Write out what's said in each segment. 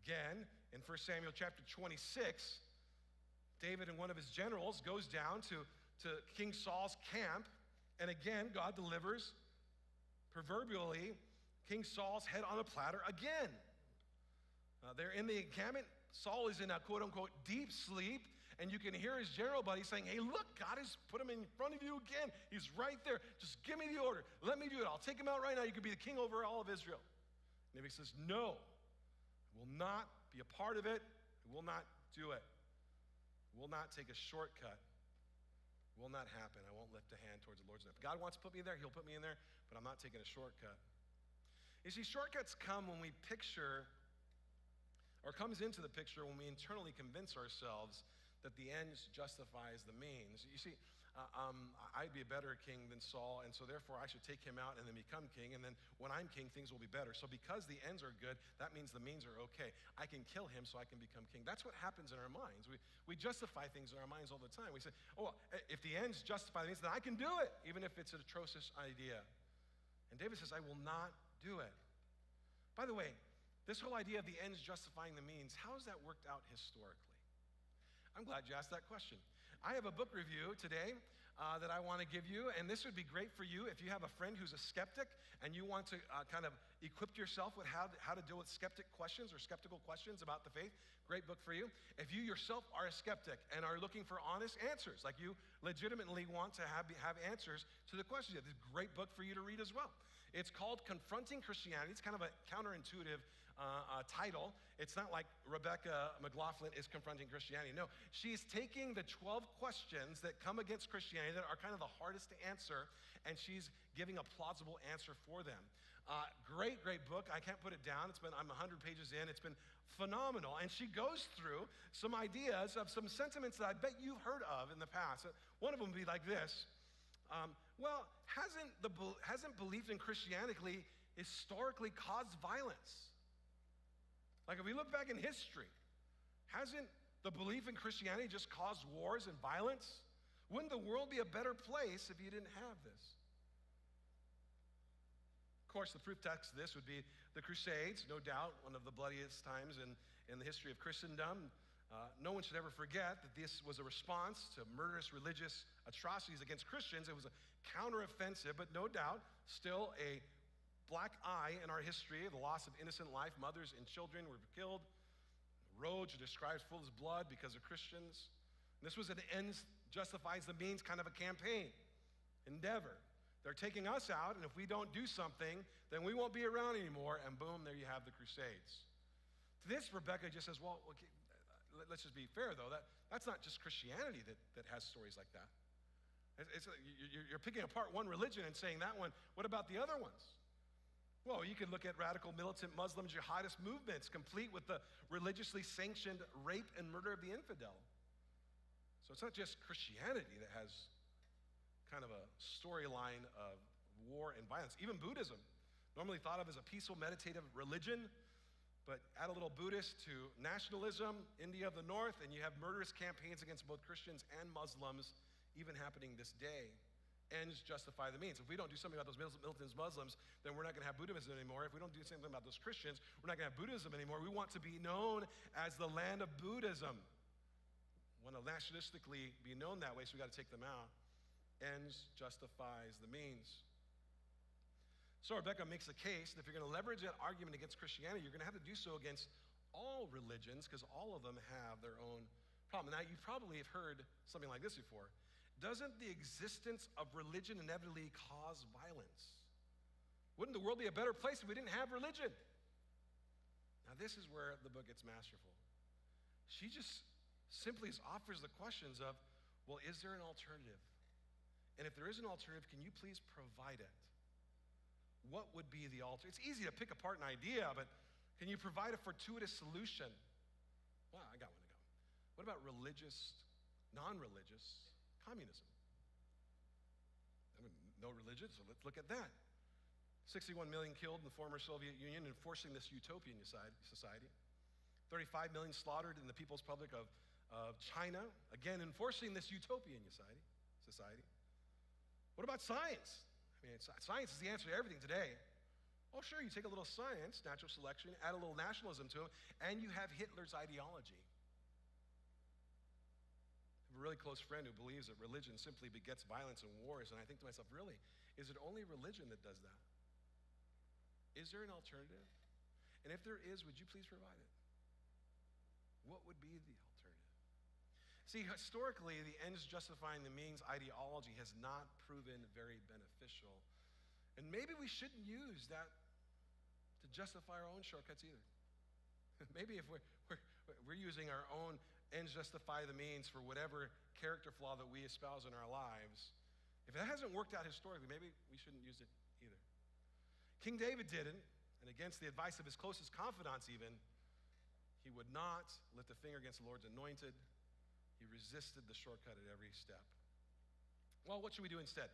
Again, in 1 Samuel chapter 26, David and one of his generals goes down to King Saul's camp, and again, God delivers, proverbially, King Saul's head on a platter again. They're in the encampment. Saul is in a quote-unquote deep sleep, and you can hear his general buddy saying, hey, look, God has put him in front of you again. He's right there. Just give me the order. Let me do it. I'll take him out right now. You can be the king over all of Israel. And David says, no, I will not be a part of it. I will not do it. I will not take a shortcut. It will not happen. I won't lift a hand towards the Lord's name. If God wants to put me there, he'll put me in there, but I'm not taking a shortcut. You see, shortcuts come when we picture, or comes into the picture when we internally convince ourselves that the ends justifies the means. You see, I'd be a better king than Saul, and so therefore I should take him out and then become king, and then when I'm king, things will be better. So because the ends are good, that means the means are okay. I can kill him so I can become king. That's what happens in our minds. We justify things in our minds all the time. We say, oh, if the ends justify the means, then I can do it, even if it's an atrocious idea. And David says, I will not do it. By the way, this whole idea of the ends justifying the means, how has that worked out historically? I'm glad you asked that question. I have a book review today that I want to give you, and this would be great for you if you have a friend who's a skeptic and you want to kind of equip yourself with how to deal with skeptic questions or skeptical questions about the faith. Great book for you. If you yourself are a skeptic and are looking for honest answers, like you legitimately want to have answers to the questions, it's a great book for you to read as well. It's called Confronting Christianity. It's kind of a counterintuitive title. It's not like Rebecca McLaughlin is confronting Christianity. No, she's taking the 12 questions that come against Christianity that are kind of the hardest to answer, and she's giving a plausible answer for them. Great book. I can't put it down. I'm 100 pages in. It's been phenomenal. And she goes through some ideas of some sentiments that I bet you've heard of in the past. One of them would be like this. Well, hasn't belief in Christianity historically caused violence? Like if we look back in history, hasn't the belief in Christianity just caused wars and violence? Wouldn't the world be a better place if you didn't have this? Of course, the proof text of this would be the Crusades, no doubt, one of the bloodiest times in the history of Christendom. No one should ever forget that this was a response to murderous religious atrocities against Christians. It was a counteroffensive, but no doubt still a black eye in our history, the loss of innocent life. Mothers and children were killed. Roads are described full of blood because of Christians. And this was an ends justifies the means kind of a campaign, endeavor. They're taking us out, and if we don't do something, then we won't be around anymore, and boom, there you have the Crusades. To this, Rebecca just says, well, okay, let's just be fair, though. That's not just Christianity that has stories like that. You're picking apart one religion and saying that one. What about the other ones? Well, you could look at radical militant Muslim jihadist movements, complete with the religiously sanctioned rape and murder of the infidel. So it's not just Christianity that has kind of a storyline of war and violence. Even Buddhism, normally thought of as a peaceful, meditative religion, but add a little Buddhist to nationalism, India of the North, and you have murderous campaigns against both Christians and Muslims, even happening this day. Ends justify the means. If we don't do something about those militant Muslims, then we're not going to have Buddhism anymore. If we don't do something about those Christians, we're not going to have Buddhism anymore. We want to be known as the land of Buddhism. We want to nationalistically be known that way, so we got to take them out. Ends justifies the means. So Rebecca makes the case that if you're going to leverage that argument against Christianity, you're going to have to do so against all religions, because all of them have their own problem. Now, you probably have heard something like this before. Doesn't the existence of religion inevitably cause violence? Wouldn't the world be a better place if we didn't have religion? Now, this is where the book gets masterful. She just simply offers the questions of, well, is there an alternative? And if there is an alternative, can you please provide it? What would be the alternative? It's easy to pick apart an idea, but can you provide a fortuitous solution? Well, I got one. What about religious, non-religious communism? I mean, no religion, so let's look at that. 61 million killed in the former Soviet Union, enforcing this utopian society. 35 million slaughtered in the People's Republic of China, again, enforcing this utopian society. What about science? I mean, science is the answer to everything today. Oh, sure, you take a little science, natural selection, add a little nationalism to it, and you have Hitler's ideology. I have a really close friend who believes that religion simply begets violence and wars, and I think to myself, really, is it only religion that does that? Is there an alternative? And if there is, would you please provide it? What would be the alternative? See, historically, the ends justifying the means ideology has not proven very beneficial. And maybe we shouldn't use that to justify our own shortcuts either. Maybe if we're using our own ends justify the means for whatever character flaw that we espouse in our lives, if it hasn't worked out historically, maybe we shouldn't use it either. King David didn't, and against the advice of his closest confidants even, he would not lift a finger against the Lord's anointed. He resisted the shortcut at every step. Well, what should we do instead?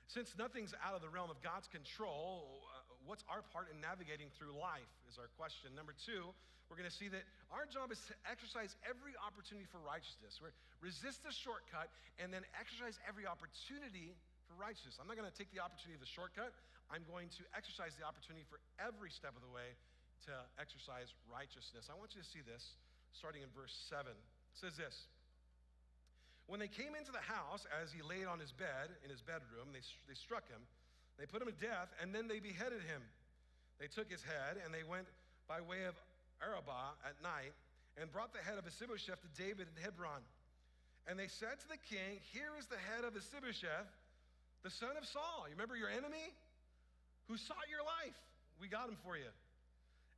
Since nothing's out of the realm of God's control, what's our part in navigating through life is our question. Number two, we're going to see that our job is to exercise every opportunity for righteousness. Resist the shortcut and then exercise every opportunity for righteousness. I'm not going to take the opportunity of the shortcut. I'm going to exercise the opportunity for every step of the way to exercise righteousness. I want you to see this starting in verse 7. It says this: when they came into the house, as he laid on his bed in his bedroom, they struck him. They put him to death, and then they beheaded him. They took his head, and they went by way of Arabah at night and brought the head of Mephibosheth to David in Hebron. And they said to the king, "Here is the head of Mephibosheth, the son of Saul." You remember your enemy who sought your life? We got him for you.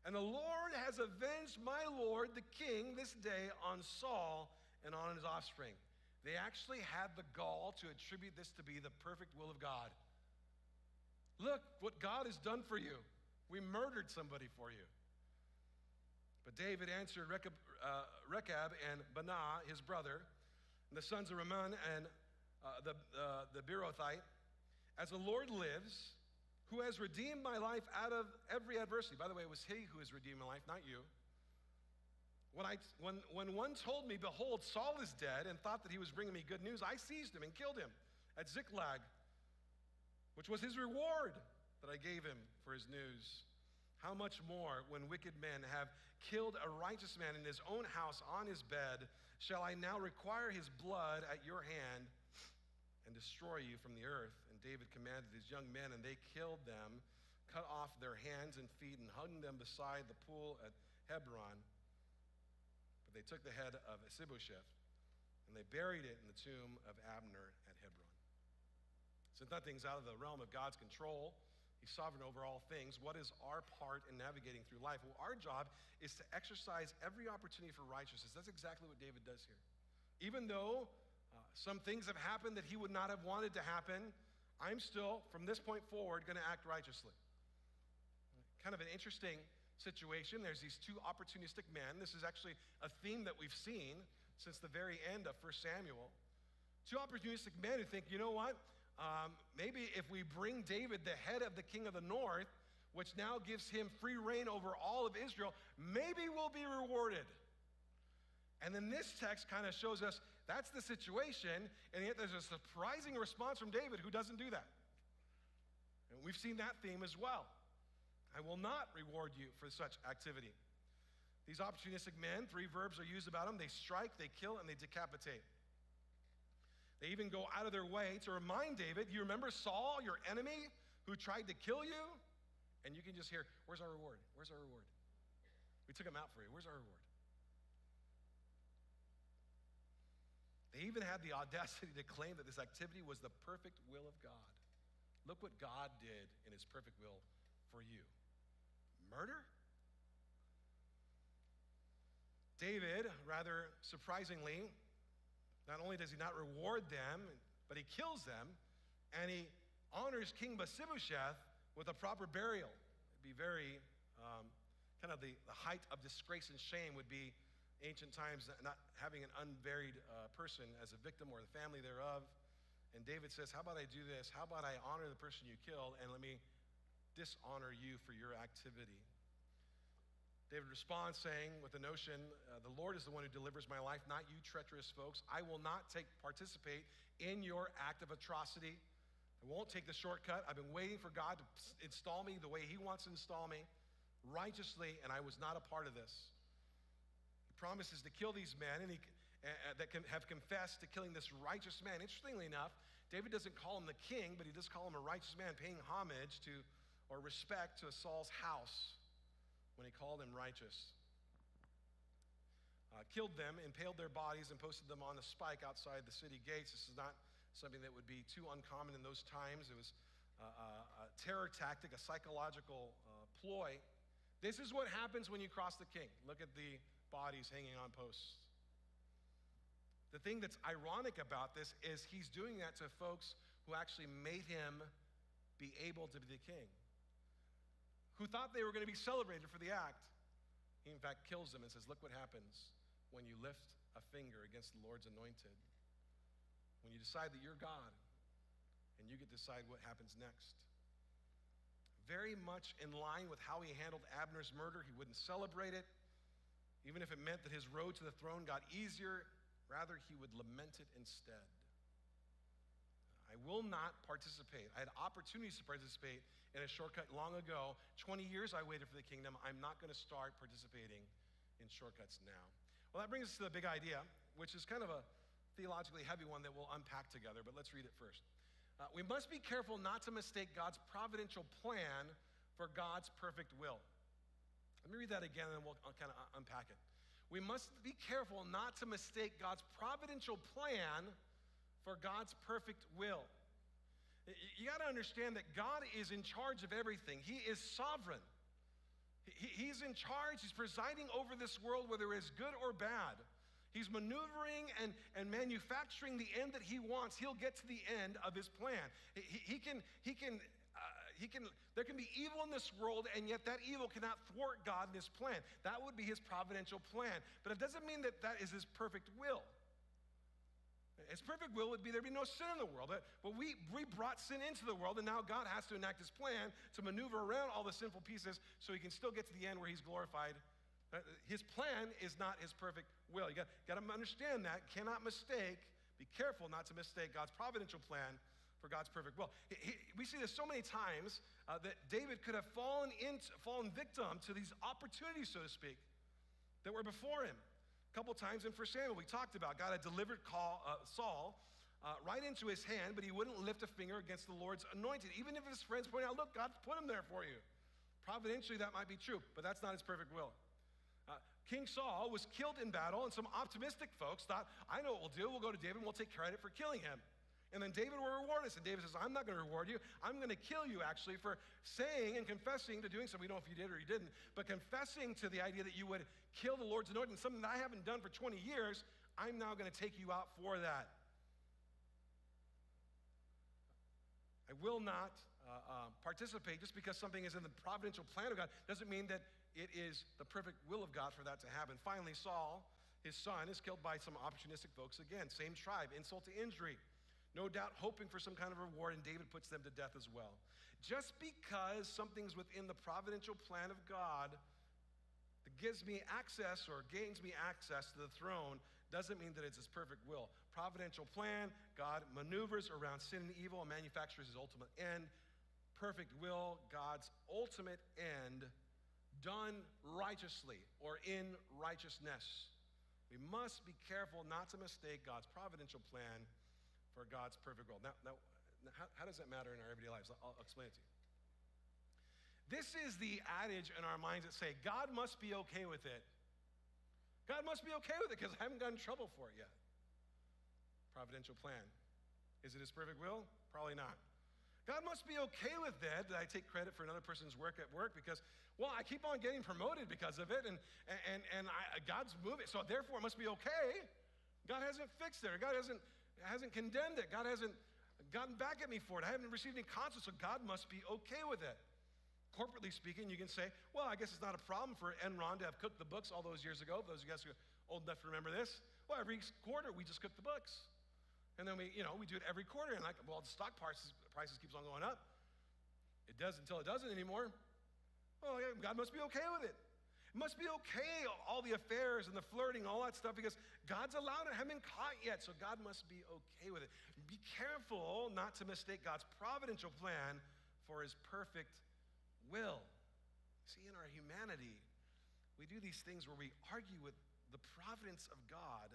"And the Lord has avenged my Lord the king this day on Saul and on his offspring." They actually had the gall to attribute this to be the perfect will of God. Look what God has done for you. We murdered somebody for you. But David answered Rechab and Baanah, his brother, and the sons of Rimmon and the Beerothite, "As the Lord lives, who has redeemed my life out of every adversity." By the way, it was he who has redeemed my life, not you. When one told me, "Behold, Saul is dead," and thought that he was bringing me good news, I seized him and killed him at Ziklag, which was his reward that I gave him for his news. How much more, when wicked men have killed a righteous man in his own house on his bed, shall I now require his blood at your hand and destroy you from the earth? And David commanded his young men, and they killed them, cut off their hands and feet, and hung them beside the pool at Hebron. But they took the head of Mephibosheth, and they buried it in the tomb of Abner at Hebron. Since nothing's out of the realm of God's control, he's sovereign over all things. What is our part in navigating through life? Well, our job is to exercise every opportunity for righteousness. That's exactly what David does here. Even though some things have happened that he would not have wanted to happen, I'm still, from this point forward, going to act righteously. Kind of an interesting situation. There's these two opportunistic men. This is actually a theme that we've seen since the very end of 1 Samuel. Two opportunistic men who think, you know what? Maybe if we bring David, the head of the king of the north, which now gives him free reign over all of Israel, maybe we'll be rewarded. And then this text kind of shows us that's the situation, and yet there's a surprising response from David who doesn't do that. And we've seen that theme as well. I will not reward you for such activity. These opportunistic men, three verbs are used about them. They strike, they kill, and they decapitate. They even go out of their way to remind David, you remember Saul, your enemy, who tried to kill you? And you can just hear, where's our reward? Where's our reward? We took him out for you. Where's our reward? They even had the audacity to claim that this activity was the perfect will of God. Look what God did in his perfect will for you. Murder? David, rather surprisingly, not only does he not reward them, but he kills them, and he honors King Mephibosheth with a proper burial. It'd be very, kind of the height of disgrace and shame would be ancient times not having an unburied person as a victim or the family thereof. And David says, how about I do this? How about I honor the person you killed, and let me dishonor you for your activity? David responds saying with the notion, the Lord is the one who delivers my life, not you treacherous folks. I will not participate in your act of atrocity. I won't take the shortcut. I've been waiting for God to install me the way he wants to install me, righteously, and I was not a part of this. He promises to kill these men that have confessed to killing this righteous man. Interestingly enough, David doesn't call him the king, but he does call him a righteous man, paying homage to or respect to Saul's house when he called him righteous. Killed them, impaled their bodies, and posted them on a spike outside the city gates. This is not something that would be too uncommon in those times. It was a terror tactic, a psychological ploy. This is what happens when you cross the king. Look at the bodies hanging on posts. The thing that's ironic about this is he's doing that to folks who actually made him be able to be the king, who thought they were going to be celebrated for the act. He, in fact, kills them and says, look what happens when you lift a finger against the Lord's anointed. When you decide that you're God, and you get to decide what happens next. Very much in line with how he handled Abner's murder. He wouldn't celebrate it, even if it meant that his road to the throne got easier. Rather, he would lament it instead. I will not participate. I had opportunities to participate in a shortcut long ago. 20 years I waited for the kingdom. I'm not going to start participating in shortcuts now. Well, that brings us to the big idea, which is kind of a theologically heavy one that we'll unpack together, but let's read it first. We must be careful not to mistake God's providential plan for God's perfect will. Let me read that again, and then we'll kind of unpack it. We must be careful not to mistake God's providential plan for God's perfect will. You got to understand that God is in charge of everything. He is sovereign. He's in charge. He's presiding over this world, whether it's good or bad. He's maneuvering and manufacturing the end that he wants. He'll get to the end of his plan. There can be evil in this world, and yet that evil cannot thwart God in his plan. That would be his providential plan. But it doesn't mean that that is his perfect will. His perfect will would be there be no sin in the world. But we brought sin into the world, and now God has to enact his plan to maneuver around all the sinful pieces so he can still get to the end where he's glorified. His plan is not his perfect will. You got to understand that. Cannot mistake. Be careful not to mistake God's providential plan for God's perfect will. We see this so many times that David could have fallen victim to these opportunities, so to speak, that were before him. A couple times in 1 Samuel, we talked about God had delivered Saul right into his hand, but he wouldn't lift a finger against the Lord's anointed. Even if his friends point out, look, God's put him there for you. Providentially, that might be true, but that's not his perfect will. King Saul was killed in battle, and some optimistic folks thought, I know what we'll do. We'll go to David and we'll take credit for killing him. And then David will reward us. And David says, I'm not going to reward you. I'm going to kill you, actually, for saying and confessing to doing something. We don't know if you did or you didn't, but confessing to the idea that you would kill the Lord's anointed, something that I haven't done for 20 years, I'm now going to take you out for that. I will not participate just because something is in the providential plan of God. Doesn't mean that it is the perfect will of God for that to happen. Finally, Saul, his son, is killed by some opportunistic folks again. Same tribe, insult to injury. No doubt hoping for some kind of reward, and David puts them to death as well. Just because something's within the providential plan of God that gives me access or gains me access to the throne doesn't mean that it's his perfect will. Providential plan, God maneuvers around sin and evil and manufactures his ultimate end. Perfect will, God's ultimate end, done righteously or in righteousness. We must be careful not to mistake God's providential plan for God's perfect will. Now how does that matter in our everyday lives? I'll explain it to you. This is the adage in our minds that say, God must be okay with it. God must be okay with it because I haven't gotten in trouble for it yet. Providential plan. Is it his perfect will? Probably not. God must be okay with that I take credit for another person's work at work because, well, I keep on getting promoted because of it, and God's moving, so therefore it must be okay. God hasn't fixed it, or God hasn't condemned it. God hasn't gotten back at me for it. I haven't received any consequence, so God must be okay with it. Corporately speaking, you can say, well, I guess it's not a problem for Enron to have cooked the books all those years ago. Those of you guys who are old enough to remember this, well, every quarter we just cook the books. And then we do it every quarter, and the stock prices keeps on going up. It does until it doesn't anymore. Well, God must be okay with it. It must be okay, all the affairs and the flirting, all that stuff, because God's allowed it. I haven't been caught yet, so God must be okay with it. Be careful not to mistake God's providential plan for his perfect will. See, in our humanity, we do these things where we argue with the providence of God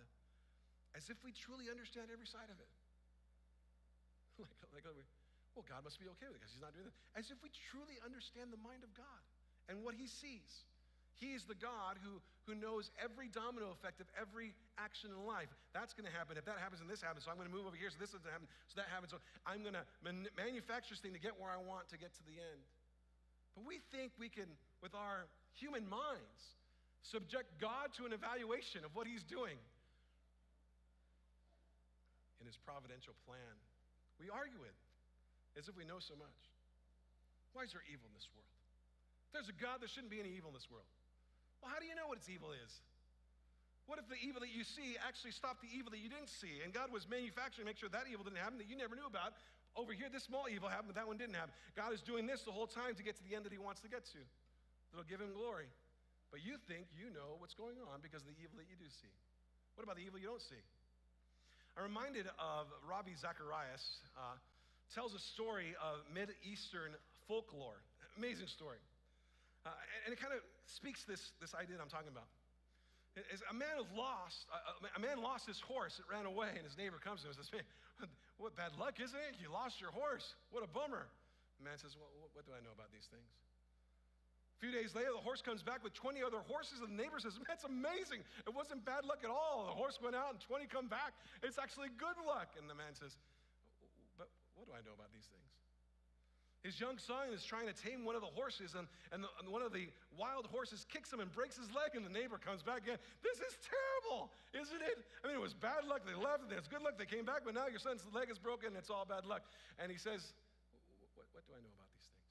as if we truly understand every side of it. Well, God must be okay with it because he's not doing that. As if we truly understand the mind of God and what he sees. He is the God who knows every domino effect of every action in life. That's going to happen. If that happens, and this happens, so I'm going to move over here, so this doesn't happen, so that happens. So I'm going to manufacture this thing to get where I want to get to the end. But we think we can, with our human minds, subject God to an evaluation of what he's doing in his providential plan. We argue it as if we know so much. Why is there evil in this world? If there's a God, there shouldn't be any evil in this world. Well, how do you know what its evil is? What if the evil that you see actually stopped the evil that you didn't see, and God was manufacturing to make sure that evil didn't happen that you never knew about? Over here, this small evil happened, but that one didn't happen. God is doing this the whole time to get to the end that he wants to get to. That'll give him glory. But you think you know what's going on because of the evil that you do see. What about the evil you don't see? I'm reminded of Ravi Zacharias, tells a story of Mid-Eastern folklore. Amazing story. And it kind of speaks this idea that I'm talking about. A man lost his horse. It ran away, and his neighbor comes to him and says, "Man, what bad luck, isn't it? You lost your horse. What a bummer." The man says, "Well, what do I know about these things?" A few days later, the horse comes back with 20 other horses, and the neighbor says, "That's amazing. It wasn't bad luck at all. The horse went out, and 20 come back. It's actually good luck." And the man says, "But what do I know about these things?" His young son is trying to tame one of the horses, and one of the wild horses kicks him and breaks his leg, and the neighbor comes back again. "This is terrible, isn't it? I mean, it was bad luck. They left, and it's good luck they came back, but now your son's leg is broken, and it's all bad luck." And he says, what do I know about these things?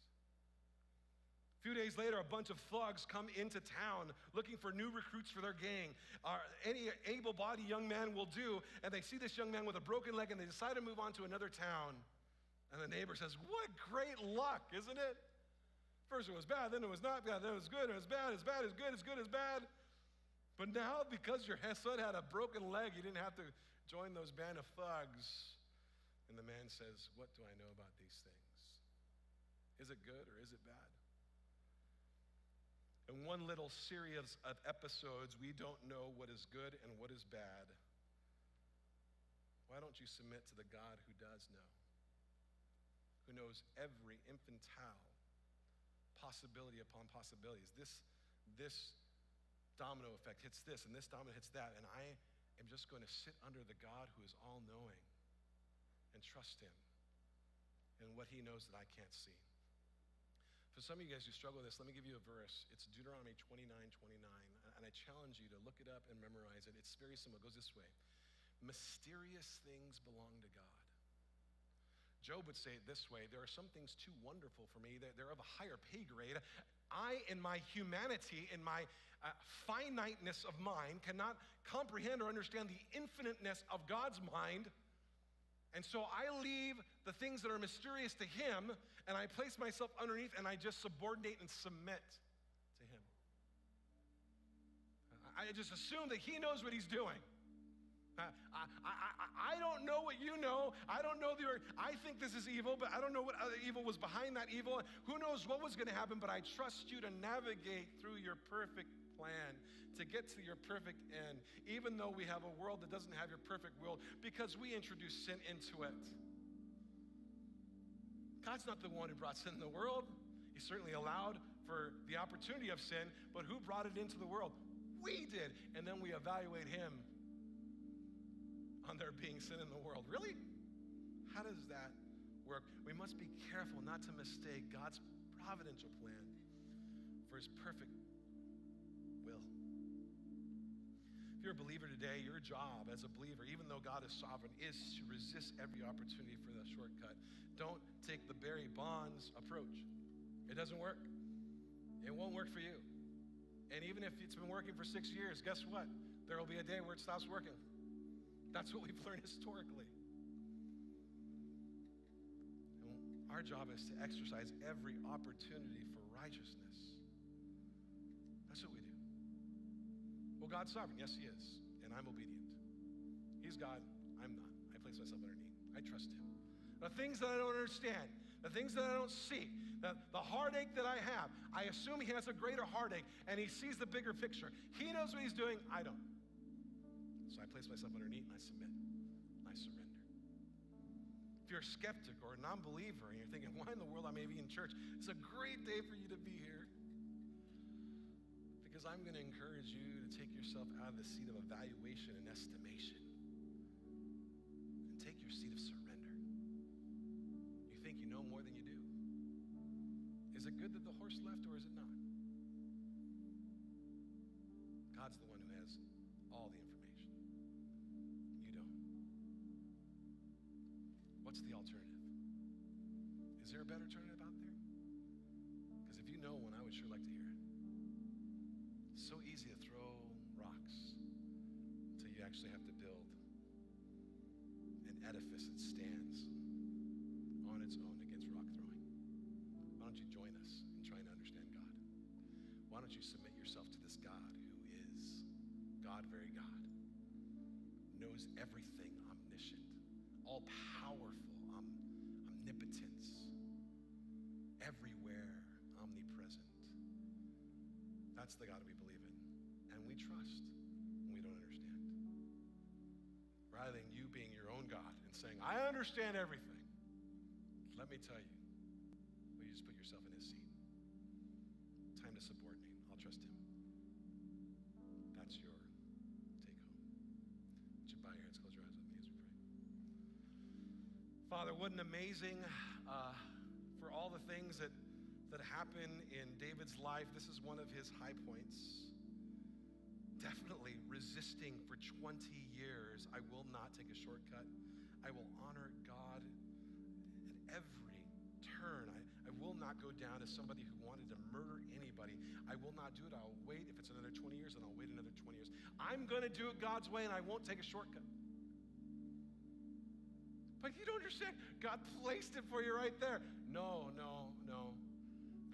A few days later, a bunch of thugs come into town looking for new recruits for their gang. Any able-bodied young man will do, and they see this young man with a broken leg, and they decide to move on to another town. And the neighbor says, "What great luck, isn't it? First it was bad, then it was not bad, then it was good, and it's bad, it's bad, it's good, it's good, it's bad. But now, because your son had a broken leg, you didn't have to join those band of thugs." And the man says, "What do I know about these things? Is it good or is it bad?" In one little series of episodes, we don't know what is good and what is bad. Why don't you submit to the God who does know? Who knows every infantile possibility upon possibilities. This domino effect hits this, and this domino hits that, and I am just going to sit under the God who is all-knowing and trust him in what he knows that I can't see. For some of you guys who struggle with this, let me give you a verse. It's Deuteronomy 29:29, and I challenge you to look it up and memorize it. It's very simple. It goes this way. Mysterious things belong to God. Job would say it this way: there are some things too wonderful for me. They're of a higher pay grade. I, in my humanity, in my finiteness of mind, cannot comprehend or understand the infiniteness of God's mind. And so I leave the things that are mysterious to him, and I place myself underneath, and I just subordinate and submit to him. I just assume that he knows what he's doing. I don't know what you know. I don't know I think this is evil, but I don't know what other evil was behind that evil. Who knows what was going to happen, but I trust you to navigate through your perfect plan to get to your perfect end, even though we have a world that doesn't have your perfect will because we introduced sin into it. God's not the one who brought sin in the world. He certainly allowed for the opportunity of sin, but who brought it into the world? We did. And then we evaluate him on there being sin in the world. Really? How does that work? We must be careful not to mistake God's providential plan for his perfect will. If you're a believer today, your job as a believer, even though God is sovereign, is to resist every opportunity for the shortcut. Don't take the Barry Bonds approach. It doesn't work. It won't work for you. And even if it's been working for 6 years, guess what? There will be a day where it stops working. That's what we've learned historically. And our job is to exercise every opportunity for righteousness. That's what we do. Well, God's sovereign. Yes, he is. And I'm obedient. He's God. I'm not. I place myself underneath. I trust him. The things that I don't understand, the things that I don't see, the heartache that I have, I assume he has a greater heartache and he sees the bigger picture. He knows what he's doing. I don't. So I place myself underneath and I submit. I surrender. If you're a skeptic or a non-believer and you're thinking, why in the world am I even in church? It's a great day for you to be here. Because I'm going to encourage you to take yourself out of the seat of evaluation and estimation and take your seat of surrender. You think you know more than you do. Is it good that the horse left or is it not? God's the one who has all the information. You don't. What's the alternative? Is there a better alternative out there? Because if you know one, I would sure like to hear it. It's so easy to throw rocks until you actually have to build an edifice that stands on its own against rock throwing. Why don't you join us in trying to understand God? Why don't you submit yourself to this God who is God, very God, knows everything, omniscient, all-powerful, omnipotence, everywhere, omnipresent. That's the God we believe in, and we trust when we don't understand. Rather than you being your own God and saying, I understand everything, let me tell you, will you just put yourself in his seat? Time to subordinate. I'll trust him. That's your take home. Would you bow your heads, close your eyes with me as we pray. Father, what an amazing, for all the things that happen in David's life, this is one of his high points. Definitely resisting for 20 years. I will not take a shortcut. I will honor God at every turn. I will not go down as somebody who wanted to murder anybody. I will not do it. I'll wait. If it's another 20 years, then I'll wait another 20 years. I'm going to do it God's way, and I won't take a shortcut. But you don't understand. God placed it for you right there. No.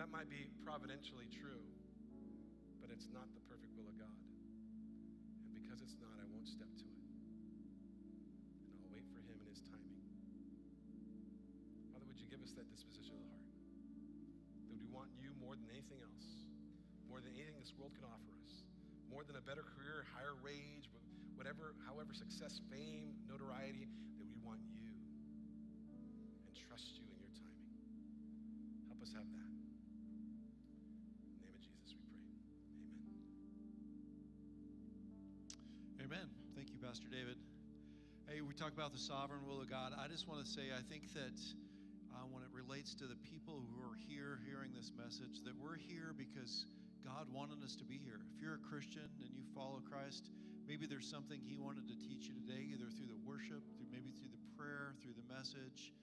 That might be providentially true, but it's not the perfect will of God. And because it's not, I won't step to it. And I'll wait for him in his timing. Father, would you give us that disposition of the heart? That we want you more than anything else, more than anything this world can offer us, more than a better career, higher wage, whatever, however success, fame, notoriety, that we want you and trust you in your timing. Help us have that. Amen. Thank you, Pastor David. Hey, we talk about the sovereign will of God. I just want to say, I think that when it relates to the people who are here hearing this message, that we're here because God wanted us to be here. If you're a Christian and you follow Christ, maybe there's something he wanted to teach you today, either through the worship, maybe through the prayer, through the message.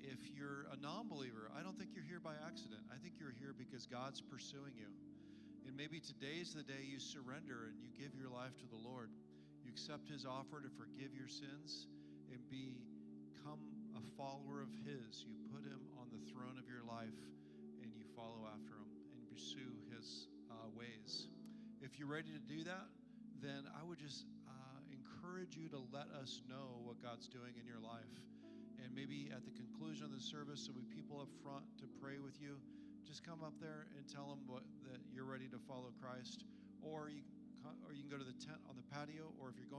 If you're a non-believer, I don't think you're here by accident. I think you're here because God's pursuing you. And maybe today's the day you surrender and you give your life to the Lord. You accept his offer to forgive your sins and become a follower of his. You put him on the throne of your life and you follow after him and pursue his ways. If you're ready to do that, then I would just encourage you to let us know what God's doing in your life. And maybe at the conclusion of the service, there'll be people up front to pray with you. Just come up there and tell them that you're ready to follow Christ. Or you can go to the tent on the patio, or if you're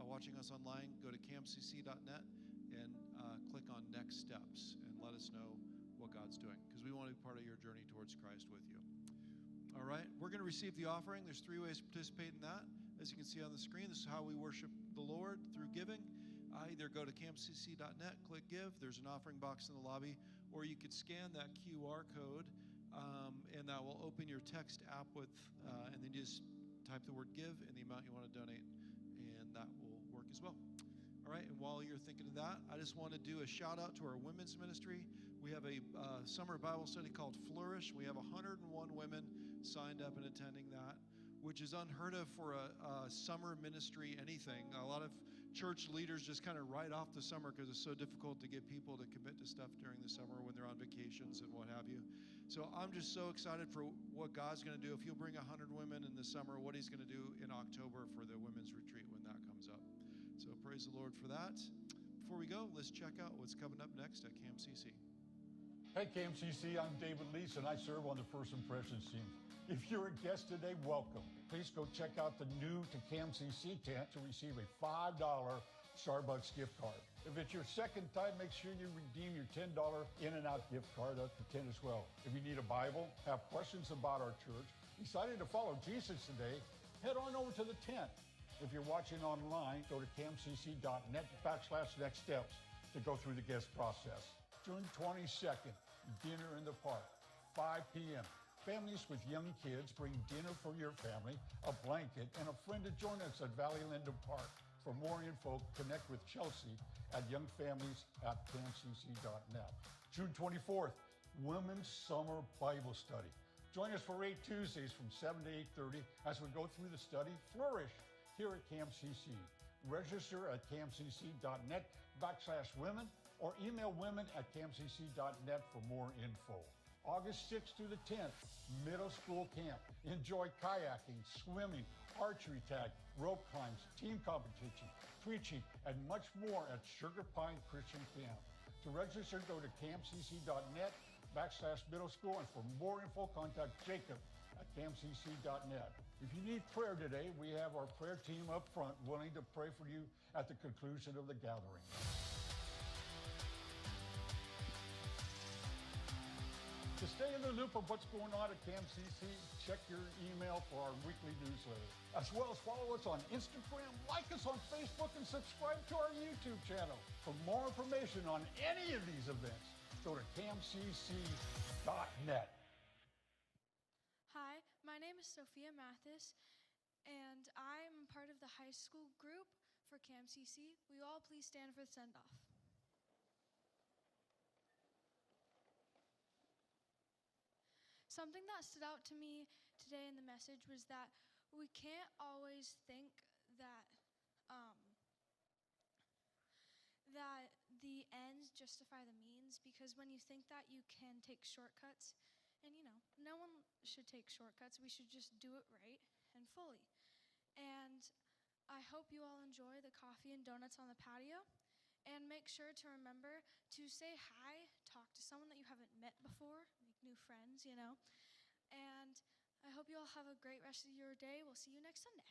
watching us online, go to camcc.net and click on Next Steps and let us know what God's doing, because we want to be part of your journey towards Christ with you. All right, we're going to receive the offering. There's 3 ways to participate in that. As you can see on the screen, this is how we worship the Lord, through giving. Either go to camcc.net, click give. There's an offering box in the lobby, or you could scan that QR code. And that will open your text app and then just type the word give and the amount you want to donate, and that will work as well. All right, and while you're thinking of that, I just want to do a shout out to our women's ministry. We have a summer Bible study called Flourish. We have 101 women signed up and attending that, which is unheard of for a summer ministry anything. A lot of church leaders just kind of write off the summer because it's so difficult to get people to commit to stuff during the summer when they're on vacations and what have you. So I'm just so excited for what God's going to do. If He'll bring 100 women in the summer, what He's going to do in October for the women's retreat when that comes up. So praise the Lord for that. Before we go, let's check out what's coming up next at Camp CC. Hey, KMCC, I'm David Leese, and I serve on the First Impressions team. If you're a guest today, welcome. Please go check out the new to KMCC tent to receive a $5 Starbucks gift card. If it's your second time, make sure you redeem your $10 In-N-Out gift card at the tent as well. If you need a Bible, have questions about our church, decided to follow Jesus today, head on over to the tent. If you're watching online, go to camcc.net/next steps to go through the guest process. June 22nd, dinner in the park, 5 p.m. Families with young kids bring dinner for your family, a blanket, and a friend to join us at Valley Linden Park. For more info, connect with Chelsea at youngfamilies@camcc.net. June 24th, Women's Summer Bible Study. Join us for 8 Tuesdays from 7 to 8:30 as we go through the study Flourish here at Camp CC. Register at camcc.net/women or email women@camcc.net for more info. August 6th through the 10th, middle school camp. Enjoy kayaking, swimming, archery tag, rope climbs, team competition, preaching, and much more at Sugar Pine Christian Camp. To register, go to camcc.net/middle school, and for more info, contact Jacob at camcc.net. If you need prayer today, we have our prayer team up front willing to pray for you at the conclusion of the gathering. To stay in the loop of what's going on at Camp CC, check your email for our weekly newsletter. As well as follow us on Instagram, like us on Facebook, and subscribe to our YouTube channel. For more information on any of these events, go to camcc.net. Hi, my name is Sophia Mathis, and I'm part of the high school group for Camp CC. Will you all please stand for the send-off? Something that stood out to me today in the message was that we can't always think that that the ends justify the means, because when you think that, you can take shortcuts, and no one should take shortcuts. We should just do it right and fully. And I hope you all enjoy the coffee and donuts on the patio, and make sure to remember to say hi, talk to someone that you haven't met before, make new friends, And I hope you all have a great rest of your day. We'll see you next Sunday.